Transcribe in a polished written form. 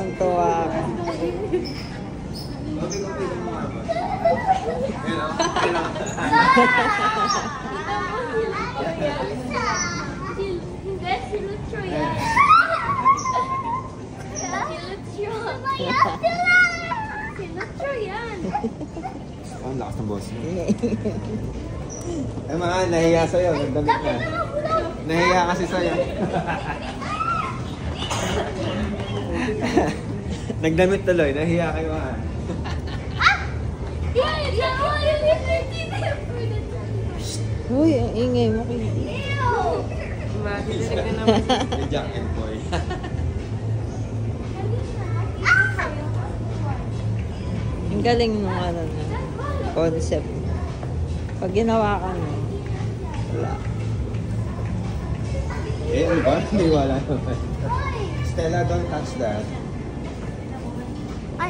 Tuwang-tuwa ka. Si Lucho yan. Si Lucho yan. Ang lakas ng boss niya. Eh mga, nahiya sa'yo. Nagdamit na. Nahiya kasi sa'yo. Nagdamit tuloy. Nahiya kayo mga. Uy, ang ingay mo kayo. Madidinig ka naman. The jacket boy. Ang galing nung ano na concept. Pag ginawa ka mo, wala. Eh, ano ba? Hindi wala naman. Stella, don't touch that.